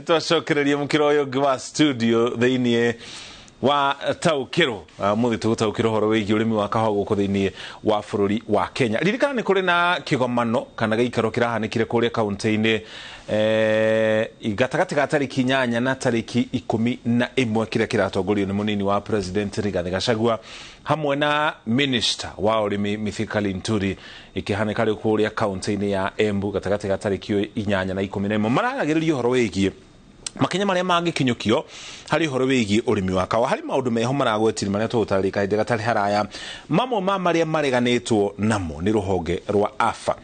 Twacokereria mukiro gwa studio thiini wa TAŨKIRWO muthito gutaukirwo horo wigi urimi wa kahua guku thiini wa bururi wa Kenya. Ririkana ni kuri na kigomano kana giikaro kirahanikire kuria kaunti-ini gatagati ga tariki 8 na tariki 11 kiria kiratongorio ni munini wa president Rigathi Gachagua hamwe na minister wa urimi Mithika Linturi ikihanika ri kuria kaunti-ini ya Embu gatagati ga tariki 8 na 11 maragiririo horo wigi makenya maria mangikinyukio hari horo wigi urimi wa kahua hari maundu meho maragwetiri maria tutarika hinde gatari haraya mamwe ma maria mareganitwo namo ni ruhonge rwa AFA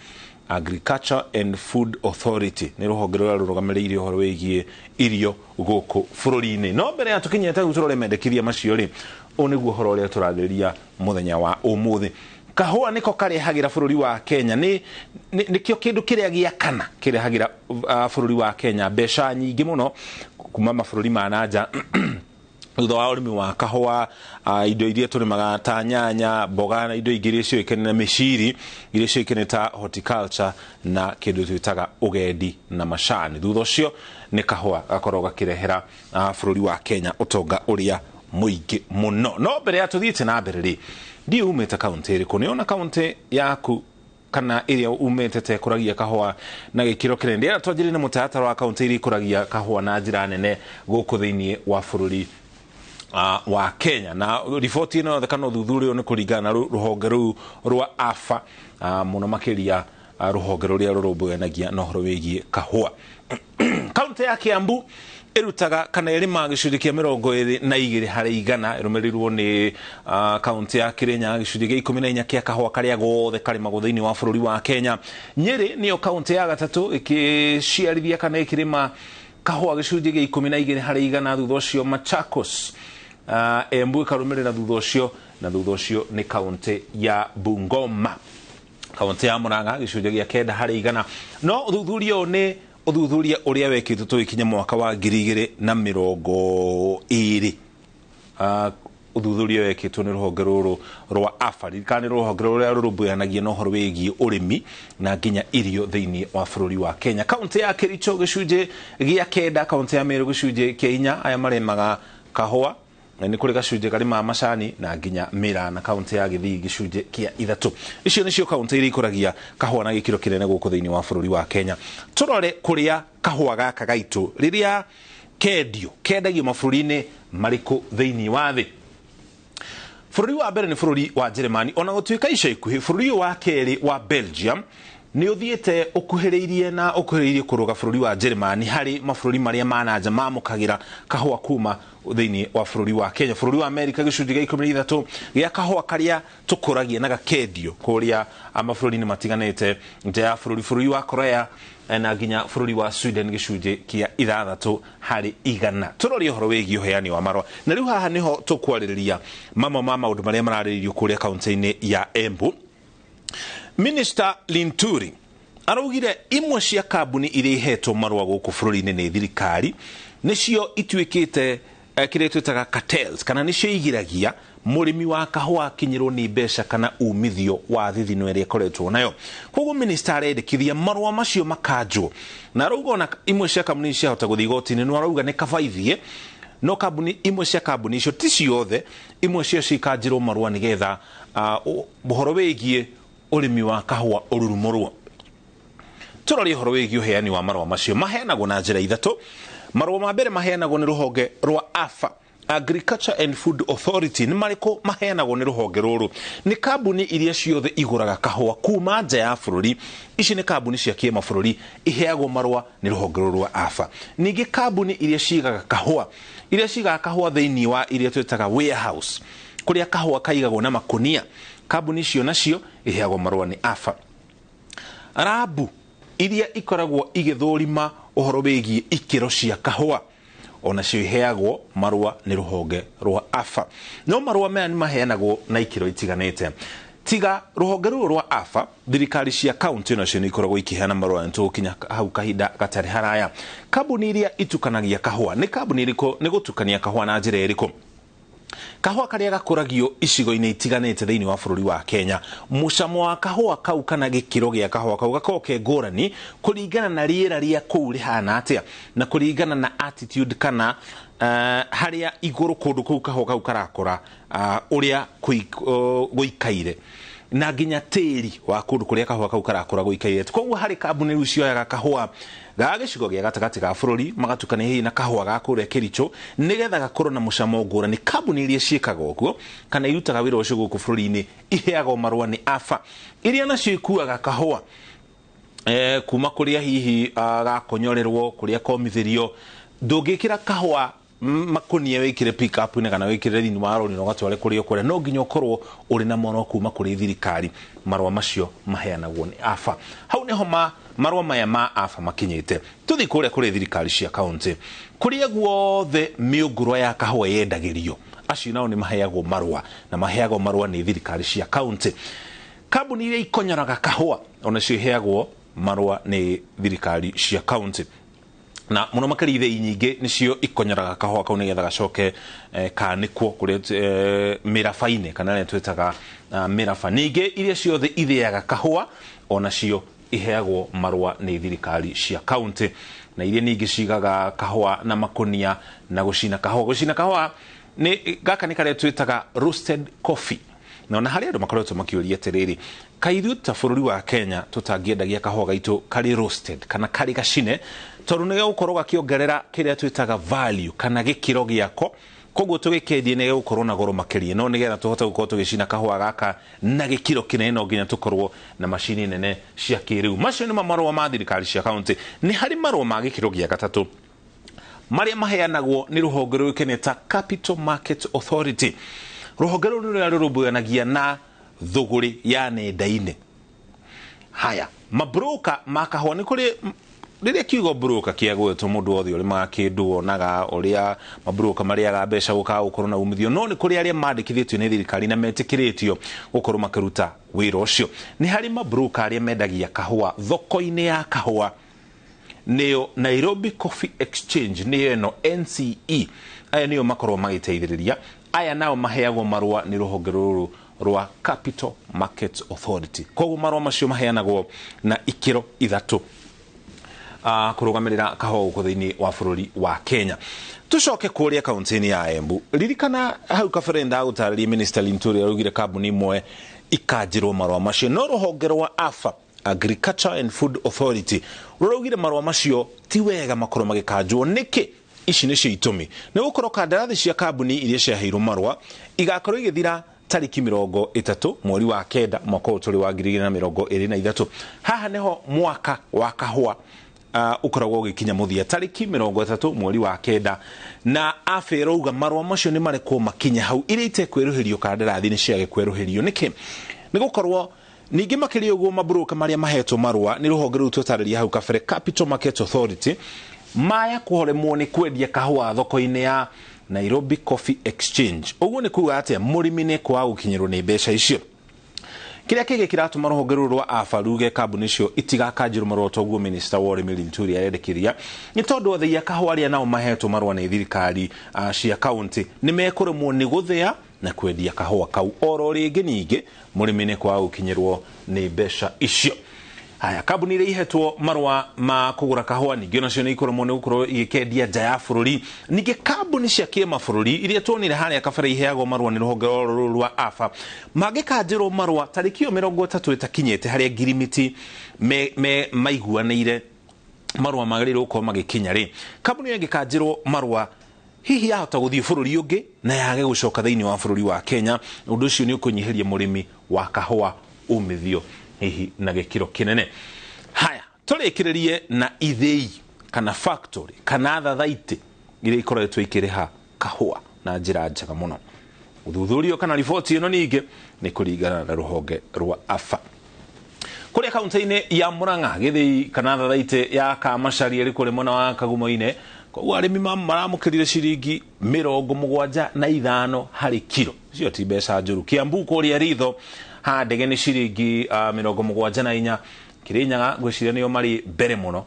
Agriculture and Food Authority ni ruhonge rwa rurugamiriire horo wigi irio guku bururi-ini no mbere ya tukinyete guturore mendekiria macio ri oniguo horo uria turathiriria muthenya wa umuthi. Kahua niko karehagira bururi wa Kenya nikio kindu kiria gia kana kirehagira bururi wa Kenya besha nyingi muno kuma mabururi ma nanja thutha wa urimi wa kahua indo iria turimaga ta nyanya mboga na indo ingĩ cio ikene na miciri iria cio ikene ta horticulture na kindu twitaga ugendi na macani thutha ucio ni kahua gakorwo gakirehera bururi wa Kenya utonga uria muingi muno no mbere ya tuthiite na mbere ri ndi umete kaunti iriku ni ona kaunti yaku kana iria umete te kuragia kahua na gikiro kirende ya twajiri na mutatara wa kaunti iri kuragia kahua na njira nene guku thiini wa bururi wa Kenya na ripoti ino thekano thuthurio ni kuringana ruhonge ru rwa AFA muno makiria ruhonge ruria rurumbuanagia no horo wigi kahua. Kaunti ya Kiambu irutaga kana irima gicunjĩ kia 22 harĩ igana irumirirwo ni kaunti ya Kirinyaga gicunjĩ kia 14 kia kahua karia gothe karimagwo thiini wa bururi wa Kenya. Nyeri niyo kaunti ya gatatu ikiciarithia kana ikirima kahua gicunjĩ kia 12 harĩ igana thutha ucio Machakos Embu ikarumirira thutha ucio na thutha ucio ni kaunti ya Bungoma. Kaunti ya Murang'a gicunjĩ kia 9 harĩ igana no uthuthuria ni uthuthuria uria wekitwo tuikinya mwaka wa 2020 uthuthuria wekitwo ni ruhonge ruru rwa AFA kana ruhonge ruria rurumbuanagia no horo wigi urimi na nginya irio thiini wa bururi wa Kenya. Kaunti ya Kericho gicunjĩ gia 9 kaunti ya Meru gicunjĩ kia 4 aya maremaga kahua ni kuri gacunjĩ kari ma macani na nginya mira na kaunti ya Githii gicunjĩ kia 3 icio nicio kaunti iri kuragia kahua na gikiro kinene guku thiini wa bururi wa Kenya. Turore kuria kahua gaka gaitu riria kendagio mabururi-ini mariku thiini wa thi. Bururi wa mbere ni bururi wa Germany ona gutuika ica ikuhi bururi wa keri wa Belgium ni uthiete ukuhiriirie kuruga bururi wa Germany hari mabururi maria mananja mamukagira kahua kuma thiini wa bururi wa Kenya. Bururi wa America gicunjĩ gia 13 gia kahua karia tukuragia na gakendio kuria mabururi-ini matiganite nje ya bururi wa Korea na nginya bururi wa Sweden gicunjĩ kia 6 harĩ igana. Turorie horo wigi uheani wa marwa na riu haha niho tukwariria mamwe ma maundu maria mararĩrĩrio kuria kaunti-ini ya Embu. Minister Linturi araugire imwe cia kambuni iria ihetwo marwa guku bururi-ini ni thirikari nicio ituikite kiria twitaga cartels kana nicio igiragia murimi wa kahua kinyirwo ni mbeca kana umithio wa thithino iria koretwo nayo. Koguo minister arendekithia marwa macio makanjwo na arauga ona imwe cia kambuni cia hota guthii igoti-ini no arauga ni kabaithie no kambuni imwe cia kambuni icio ti ciothe imwe cia cikanjirwo marwa nigetha buhoro wigie urimi wa kahua ururumurwo. Turorie horo wigi uheani wa marwa macio maheanagwo na njira 3. Marwa ma mbere maheanagwo ni ruhonge rwa AFA Agriculture and Food Authority ni mariko maheanagwo ni ruhonge ruru ni kambuni iria ciothe iguraga kahua kuma nja ya bururi. Ici ni kambuni cia kimabũrũri iheagwo marwa ni ruhonge ruru rwa AFA. Ningi kambuni iria cigaga kahua thiini wa iria twitaga warehouse kuria kahua kaigagwo na makunia kambuni icio nacio iheagwo marwa ni AFA. Arabu iria ikoragwo igithurima uhoro wigi ikiro cia kahua ona cio iheagwo marwa ni ruhonge rwa AFA. No marwa maya ni maheanagwo na ikiro itiganite tiga ruhonge rwa AFA. Thirikari cia kaunti nacio ni ikoragwo ikiheana marwa ntukinya hau kahinda gatari haraya. Kambuni iria itukanagia kahua ni kambuni iriko ni gutukania kahua na njira iriku. kahua karia gakuragio icigo-inĩ itiganĩte thĩinĩ wa bũrũri wa Kenya, mũcamo wa kahua kau kana gĩkĩro gĩa kahua kau gakorwo ke ngũrani kũringana na rĩera rĩa kũu rĩhana atĩa na kũringana na attitude kana harĩa igũrũ kũndũ kũu kahua kau karakũra ũrĩa gũikaire na nginya tĩri wa kũndũ kũrĩa kahua kau karakũra gũikaire. Koguo harĩ kambuni rĩu cioyaga kahua ga gĩcigo gĩa gatagatĩ ga bũrũri magatukania hihi na kahua ga kũrĩa Kericho nĩgetha gakorwo na mũcamo ngũrani. Kambuni iria ciĩkaga ũguo kana irutaga wĩra ũcio gũkũ bũrũri-inĩ iheagwo marũa nĩ AFA iria nacio ikuaga kahua kuma kũrĩa hihi gakonyorerwo kũrĩa komithĩrio. Ndũngĩkĩra kahua makonia wĩkĩre pick up -inĩ kana wĩkĩre thĩinĩ wa rori na ũgatware kũrĩa ũkwenda, no nginya ũkorwo ũrĩ na marũa kuma kũrĩ thirikari. Marũa macio maheanagwo nĩ AFA. Hau nĩho marũa maya ma AFA makinyĩte. Tũthiĩ kũrĩa kũrĩ thirikari cia kaunti kũrĩa guothe mĩũngũrwa ya kahua yendagĩrio, acio nao nĩ maheagwo marũa na maheagwo marũa nĩ thirikari cia kaunti. Kambuni iria ikonyoraga kahua onacio iheagwo marũa nĩ thirikari cia kaunti, na mũno makĩria ithĩi nyingĩ nĩcio ikonyoraga kahua kau nĩgetha gacoke kanĩkwo kũrĩa mĩraba-inĩ kana nĩ twĩtaga mĩraba. Ningĩ iria ciothe ithĩaga kahua onacio iheagwo marũa nĩ thirikari cia kaunti, na iria ningĩ cigaga kahua na makonia na gũcina kahua. Gũcina kahua gaka nĩ karĩa twĩtaga roasted coffee. Na ona harĩ andũ makoretwo makĩũria atĩrĩrĩ, kaithuĩ ta bũrũri wa Kenya tũtangĩendagia kahua gaitũ karĩ roasted kana karĩ gacine tondũ nĩ gũkorwo gakĩongerera kĩrĩa twĩtaga value kana gĩkĩro gĩako, koguo tũgĩkendia nĩ gũkorwo na goro makĩria. No nĩgetha tũhote gũkorwo tũgĩcina kahua gaka na gĩkĩro kĩnene no nginya tũkorwo na macini nene cia kĩrĩu. Macio nĩ marũa ma thirikari cia kaunti. Nĩ harĩ marũa ma gĩkĩro gĩa gatatũ marĩa maheanagwo nĩ rũhonge rũĩkaine ta Capital Market Authority. Rũhonge rũu nĩrũrĩa rũrũmbũyanagia na thũgũrĩ ya nenda-inĩ. Haya, mabroka ma kahua nĩ kũrĩ rĩrĩa kiugo broka kĩagwetwo mũndũ wothe ũrĩ makĩndũ wonaga ũrĩa mabroka marĩaga mbeca gũkaga gũkorwo na umithio, no nĩ kũrĩ arĩa mandĩkithĩtio nĩ thirikari na metĩkĩrĩtio gũkorwo makĩruta wĩra ũcio. Nĩ harĩ mabroka arĩa mendagia kahua thoko-inĩ ya kahua, nĩyo Nairobi Coffee Exchange, nĩyo ĩno NCE. Aya nĩyo makorwo magĩteithĩrĩria. Aya nao maheagwo marũa nĩ rũhonge rũrũ rwa Capital Market Authority. Koguo marũa macio maheanagwo na ikĩro ithatũ kũrũgamĩrĩra kahua gũkũ thĩinĩ wa bũrũri wa Kenya. Tũcoke kũrĩa kaunti-inĩ ya Embu. Ririkana hau kabere ndagũtarĩria Minister Linturi araugire kambuni imwe ikanjĩrwo marũa macio, no rũhonge rwa AFA, Agriculture and Food Authority, rũraugire marũa macio ti wega makorwo magĩkanjwo. Nĩkĩ? Ici nĩcio itũmi. Nĩ gũkorwo kandarathi cia kambuni iria ciaheirwo marũa igakorwo igĩthira tarĩki 30 mweri wa kenda mwaka ũyũ tũrĩ wa 2023. Haha nĩho mwaka wa kahua ukoragwo ũgĩkinya mũthia tarĩki 30 mweri wa kenda, na AFA ĩrauga marũa macio nĩ marekwo makinya hau iria itekwĩrũhĩrio kandarathi nĩ ciage kwĩrũhĩrio. Nĩkĩ? Nĩ gũkorwo ningĩ makĩria ũguo mabroka marĩa mahetwo marũa nĩ rũhonge rũu tũtarĩria hau kabere Capital Market Authority maya kũhoremwo nĩ kwendia kahua thoko-inĩ ya Nairobi Coffee Exchange. Ũguo nĩ kuuga atĩa mũrĩmi nĩ kwaga gũkinyĩrwo nĩ mbeca icio. Kĩrĩa kĩngĩ kĩratũma rũhonge rũrũ rwa AFA ruge kambuni icio itigakanjĩrwo marũa toguo Minister wa Ũrĩmi Linturi arendekithia, nĩ tondũ athĩi a kahua arĩa nao mahetwo marũa nĩ thirikari cia kaunti nĩ mekũremwo nĩ gũthĩa na kwendia kahua kau. Oro rĩngĩ ningĩ mũrĩmi nĩ kwaga gũkinyĩrwo nĩ mbeca icio. Haya, kambuni iria ihetwo marũa ma kũgũra kahua ningĩ nacio nĩ ikorwo nĩ gũkorwo igĩkendia nja ya bũrũri. Ningĩ kambuni cia kĩmabũrũri iria tuonire harĩa kabere iheagwo marũa nĩ rũhonge rũrũ rwa AFA mangĩkanjĩrwo marũa tarĩki 30 ĩtakinyĩte harĩa ngirimiti maiguanĩire marũa magĩrĩirwo gũkorwo magĩkinya rĩ, kambuni ĩngĩkanjĩrwo marũa hihi yahota gũthiĩ bũrũri ũngĩ na yage gũcoka thĩinĩ wa bũrũri wa Kenya, ũndũ ũcio nĩ ũkũnyihiria mũrĩmi wa kahua umithio hihi na gĩkĩro kĩnene. Haya, tũrĩkĩrĩrie na ithĩi kana factory kana thathaitĩ iria ikoretwo ikĩrĩha kahua na njĩra njega mũno. Ũthuthurio kana riboti ĩno ningĩ nĩ kũringana na rũhonge rwa AFA. Kũrĩa kaunti-inĩ ya Murang'a gĩthĩi kana thathaitĩ ya Kamacari ĩrĩ kũrĩ mwena wa Kagumo-inĩ, koguo arĩmi maramũkĩrire ciringi 75 harĩ kiro. Icio ti mbeca njũru. Kiambu kũrĩa Ritho ha ndege nĩ ciringi 74. Kirinyaga gwĩciria nĩo marĩ mbere mũno.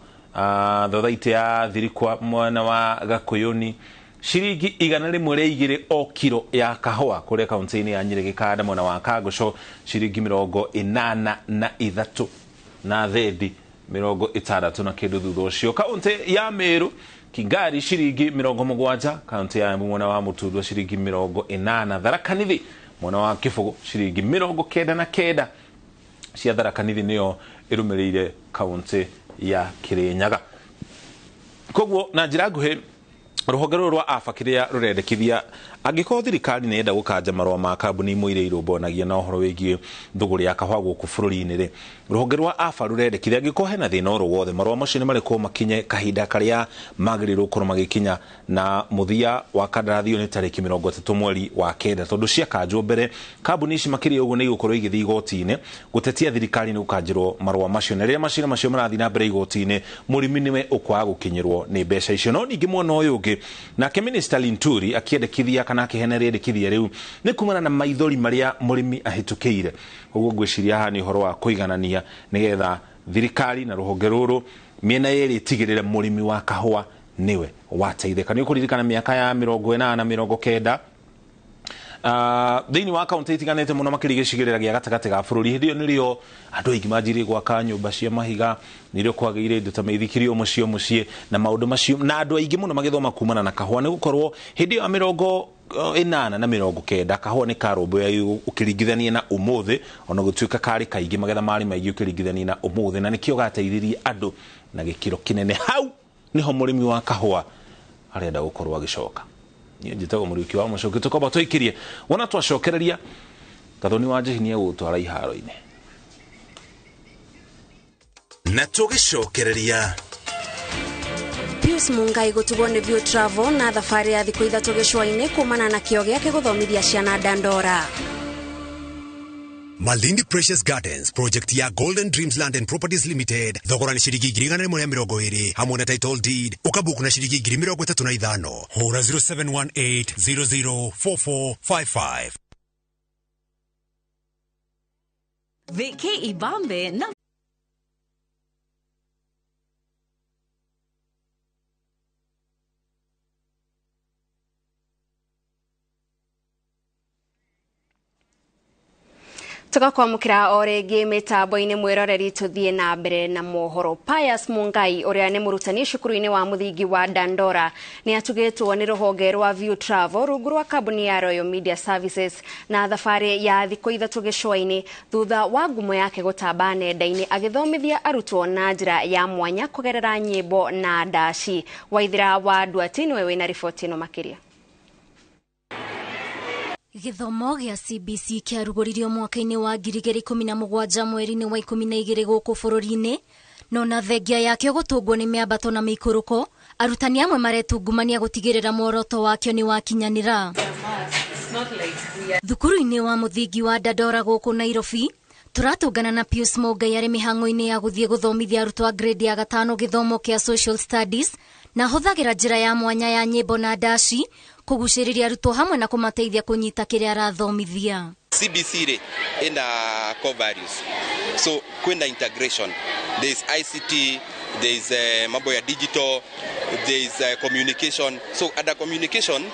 Thathaitĩ ya Thirikwa mwena wa Gakũyũni ciringi 102 o kilo ya kahua kule kaunti-ini ya Nyeri Gikanda mwena wa Kagosho ciringi 83 na thedi 60 na kindu thutha ucio. Kaunti ya Meru Kingari ciringi 70, kaunti ya mwena wa Mututhwa ciringi 80, Tharaka Nithi mwena wa Kibugu ciringi 99 cia Tharaka Nithi niyo irumirire kaunti ya Kirinyaga. Koguo na njira nguhi ruhonge rwa afa kiria rurendekithia angiko thirikari nenda gukanja marwa ma kambuni muire irumbonagia na uhoro wigie thuguri ya kahua guku bururi-ini ri ruhonge rwa afa rurendekithia angiko hena thina oro wothe marwa macio ni mariko makinye kahinda karia magirirwo korwo magikinya na muthia wa kandarathi ni tariki 30 mweri wa kenda tondu cia kanjwo mbere kambuni ici makiria uguo ni igukorwo igithi igoti-ini gutetia thirikari ni gukanjirwo marwa macio na ria macira macio marathi na mbere igoti-ini murimi niwe ukwaga gukinyirwo ni mbeca icio no ningi mwona uyu ungi nake Minister Linturi akiendekithia kana akiheneria endekithia riu ni kumana na maithori maria murimi ahitukiire uguo ngwiciria haha ni horo wa kuiganania nigetha thirikari na ruhonge ruru miena yeri tigirire murimi wa kahua niwe wateitheka ni kuririkana miaka ya 80 na 90 thini wa kaunti itiganete muno makirigicigirira gia gatagati ga bururi hindio nirio andu aingi manjiri gwaka nyumba cia mahiga nirio kwagire indo ta maithikirio mucie na maundu macio na andu aingi muno magithoma kumana na kahua ni gukorwo hindio ya 80 na 90 kahua ni karombo ya ukiringithania na umuthi ona gutuika kari kaingi magetha mari maigi ukiringithania na umuthi na nikio gateithiririe andu na gikiro kinene hau niho murimi wa kahua arenda gukorwo agicoka ni njitago muriki wa mucoki tukoba toikirie wona twacokereria Gathoni wa Njihinie gutwara iharo-ini na tugicokereria Pius Mungai gutugwo ni View Travel na thabari ya thikũ ithatũ gĩcũa-inĩ kumana na kĩo gĩake gũthomithia ciana Dandora. Malindi Precious Gardens project ya Golden Dreams Land and Properties Limited thogora ni ciringi 120 hamwe na title deed ukabuku na ciringi 35 hura 0718004455 Veke Ibambe na tugakwamukira o ringi mitambo-ini mwiroreri tuthie na mbere na mohoro. Pius Mungai uria ni murutani cukuru-ini wa muthingi wa Dandora ni atugitwo ni ruhonge rwa View Travel rungu rwa kambuni ya Royal Media Services na thabari ya thikũ ithatũ gĩcũa-inĩ thutha wa ngumo yake gutamba nenda-ini agithomithia arutwo na njira ya mwanya kugerera nyimbo na ndaci. Waithira wa Ndwati niwe wina riboti ĩno makiria. Githomo gĩa CBC kĩarugũririo mwaka-inĩ wa 2017 mweri-inĩ wa 12 gũkũ bũrũri-inĩ no na thengia yakĩo gũtũngwo nĩ mĩambato na mĩikũrũko arutani amwe maretungumania gũtigĩrĩra muoroto wakĩo nĩ wakinyanĩra. Thukuru-inĩ wa mũthingi wa Dandora gũkũ Nairobi turatũngana na Pius Mungai arĩ mĩhang'o-inĩ ya gũthiĩ gũthomithia arutwo a grade ya 5 gĩthomo kĩa social studies na hũthagĩra njĩra ya mwanya ya nyĩmbo na ndaci kugucĩrĩria arutwo hamwe na kũmateithia kũnyita kĩrĩa arathomithia. CBC ina core values, so kwenda integration, there is ICT, there is mambo ya digital, there is communication. So under communication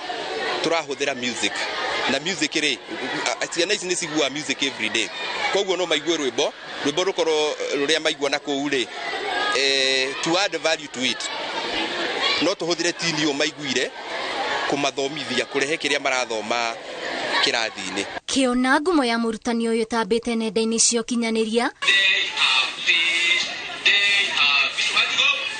turahũthĩra music na music ciana ici nĩ ciguaga music every day, koguo no maigue rwĩmbo rũkorwo rũrĩa maigua na kũu rĩ to add value to it, no tũhũthĩre tini o maiguire kumathomithia kurehe kiria marathoma kirathi-ini. Kiona ngumo ya murutani uyu tambite nenda-ini cio kinyanĩria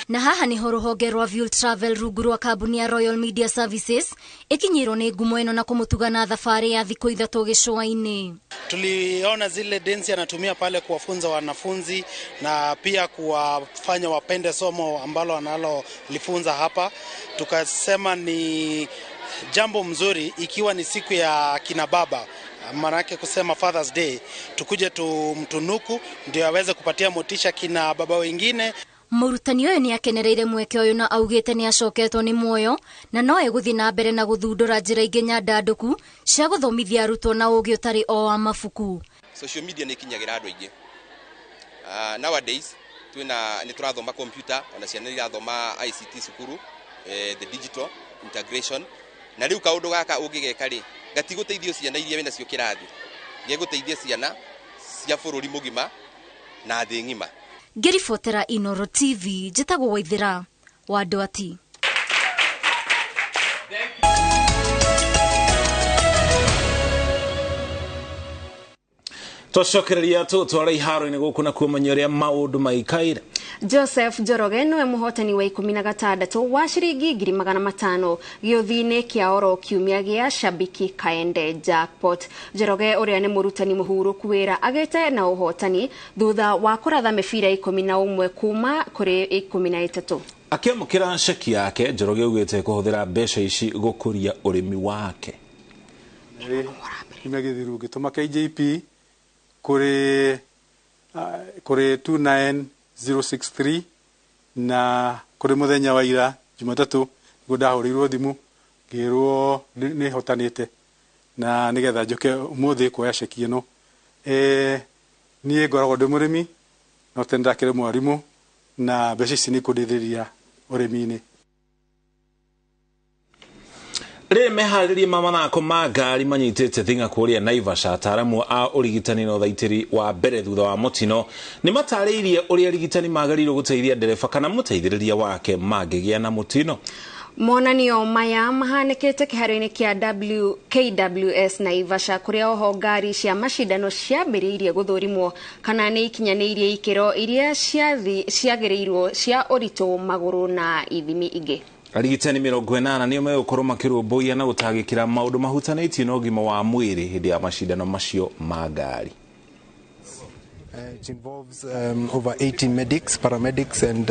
na haha niho ruhonge rwa View Travel rungu rwa kambuni ya Royal Media Services ikinyirwo ni ngumo ino na kumutuga na thabari ya thikũ ithatũ gĩcũa-inĩ. Tuliona zile densi anatumia pale kuwafunza wanafunzi na pia kuwafanya wapende somo ambalo analolifunza hapa. Tukasema ni jambo mzuri ikiwa ni siku ya kina baba, manake kusema Father's Day, tukuje tumtunuku ndio aweze kupatia motisha kina baba wengine. Murutani uyu ni akenereire mweke uyu na augite ni acoketwo ni muoyo na no eguthi na mbere na guthundura njira ingi nyandandũku cia guthomithia arutwo na ũgĩ ũtarĩ o wa mabuku. Social media ni kinyagira andu aingi. Nowadays ni turathoma computer ona ciana irathoma ICT cukuru, the digital integration na riu kaundu gaka ungigeka ri gatigũteithia ciana iria wina cio kirathi gegũteithia ciana cia bũrũri mũgima na thĩ ng'ima. Ngĩribotera INooro TV njĩtagwo Waithĩra wa Ndwati. Tũcokereria twara iharo-inĩ gũkũ na kuomanya ũrĩa maũndũ maikaire. Joseph Njoroge niwe mũhotani wa 16 wa ciringi 500,000 gĩũthi-inĩ kĩa oro kiumia gĩa Shabiki Kaende Jackpot. Njoroge ũrĩa nĩ mũrutani mũhurũku wĩra agĩte na ũhotani thutha wa kũratha mĩbira 11 kuma kũrĩ 13. Akĩamũkĩra ceki yake, Njoroge augĩte kũhũthĩra mbeca ici gũkũria ũrĩmi wake. Nimegithiru gĩtũma KJP kuri 29063 na kuri muthenya wa ira Jumatatu ngũndahũrĩirwo thimũ ngĩrwo nĩ hotanĩte na nĩgetha njoke ũmũthĩ kuoya ceki ĩno. Niĩ ngoragwo ndĩ mũrĩmi no tene ndakĩrĩ mwarimũ na mbeca ici nĩ kũndeithĩrĩria ũrĩmi-inĩ. Rĩrĩ meharĩrĩria ma mathako ma ngari manyitĩte thing'a kũrĩa Naivasha. Ataaramu a ũrigitani na ũthaitĩri wa mbere thutha wa mũtino nĩ matarĩirie ũrĩa arigitani magĩrĩirwo gũteithia ndereba kana mũteithĩrĩria wake mangĩgĩa na mũtino. Monanio maya mahanĩkĩte kĩharo-inĩ kĩa KWS Naivasha kũrĩa oho ngari cia macindano ciambĩrĩirie gũthũrimwo kana nĩ ikinyanĩirie ikĩro iria ciagĩrĩirwo cia ũritũ, magũrũ na ithimi ingĩ. Arigitani 80 nĩo megũkorwo makĩrũmbũiya na gũtagĩkĩra maũndũ mahutanĩtie na ũgima wa mwĩrĩ hĩndĩ ya macindano macio ma ngari. It involves over 80 medics, paramedics and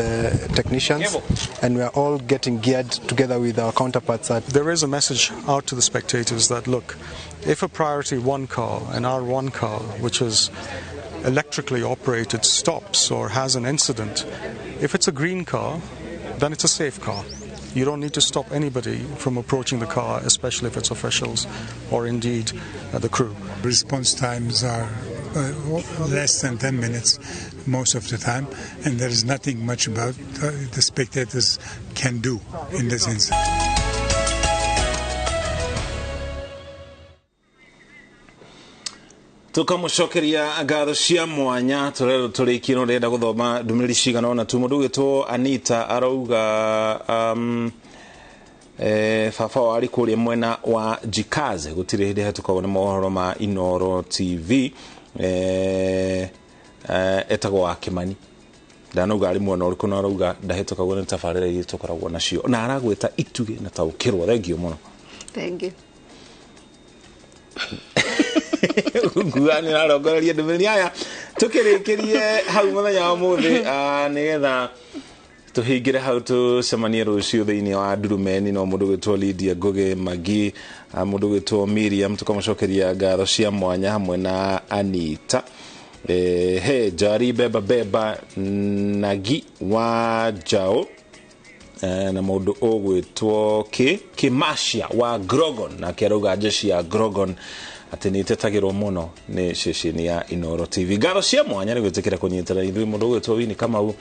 technicians, and we are all getting geared together with our counterparts. There is a message out to the spectators that, look, if a priority 1 car, an R1 car, which is electrically operated, stops or has an incident, if it's a green car, then it's a safe car. You don't need to stop anybody from approaching the car, especially if it's officials or indeed the crew. Response times are less than 10 minutes most of the time, and there is nothing much about the spectators can do in this instance. Tukamucokeria ngatho cia mwanya turero turikie no renda guthoma ndumĩrĩri cigana ona tu mũndũ wĩtwo Anita arauga baba wari kũrĩa mwena wa Jikaze gũtirĩ hĩndĩ hatukorwo nĩ mohoro ma INooro TV etagwo wa Kimani ndanauga ari mwena ũrĩkũ na arauga ndahĩtũkagwo nĩ tabarĩra iria tũkoragwo nacio na aragwĩta ituge na taũkĩrwo. Thengio mũno. Thank you. Nguani na rogoreria ndumĩrĩri aya tukĩrĩkĩrie hau mũthenya wa mũthĩ nĩgetha tuhingire hau tucemanie rũciũ thĩinĩ wa Ndurumeni no mũndũ gwĩtwo Lydia Ngugi Magi mũndũ gwĩtwo Miriam tukamũcokeria ngatho cia mwanya hamwe na Anita Jari beba Nagi wa Jao na mũndũ ũgwĩtwo Kimasha wa Grogon na kĩarauga jeshi ya Grogon atĩ nĩ itetagĩrwo mũno nĩ ceceni ya INooro TV. Ngatho cia mwanya nĩ gwĩtĩkĩra kũnyitana ithuĩ. Mũndũ ũgwĩtwo Wini Kamau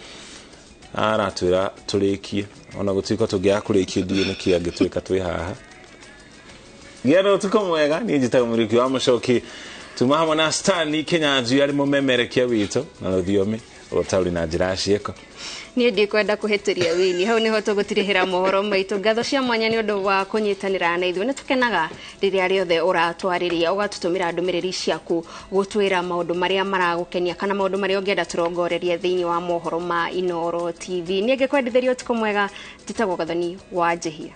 aratwĩra tũrĩkie ona gũtuĩka tũngĩaga kũrĩkia ndiũ nĩkĩ angĩtuĩka twĩ haha. Gĩa na ũtukũ mwega. Niĩ njĩtagwo Mũriki wa Mũcoki. Tuma hamwe na Stanley Kenyanjui arĩ mũmemerekia witũ na rũthiomi ũtaũri na njĩra ciĩko. Niĩ ndikwenda kũhĩtĩria Wini, hau nĩho tũgũtirĩhĩra mohoro maitũ. Ngatho cia mwanya nĩ ũndũ wa kũnyitanĩra na ithuĩ. Nĩ tũkenaga rĩrĩa rĩothe ũratwarĩria ũgatũtũmĩra ndũmĩrĩri ciaku gũtwĩra maũndũ marĩa maragũkenia kana maũndũ marĩa ũngĩenda tũrongorerie thĩinĩ wa mohoro ma INooro TV. Niĩ ngĩkwendithĩria ũtukũ mwega. Njĩtagwo Gathoni wa Njĩhia.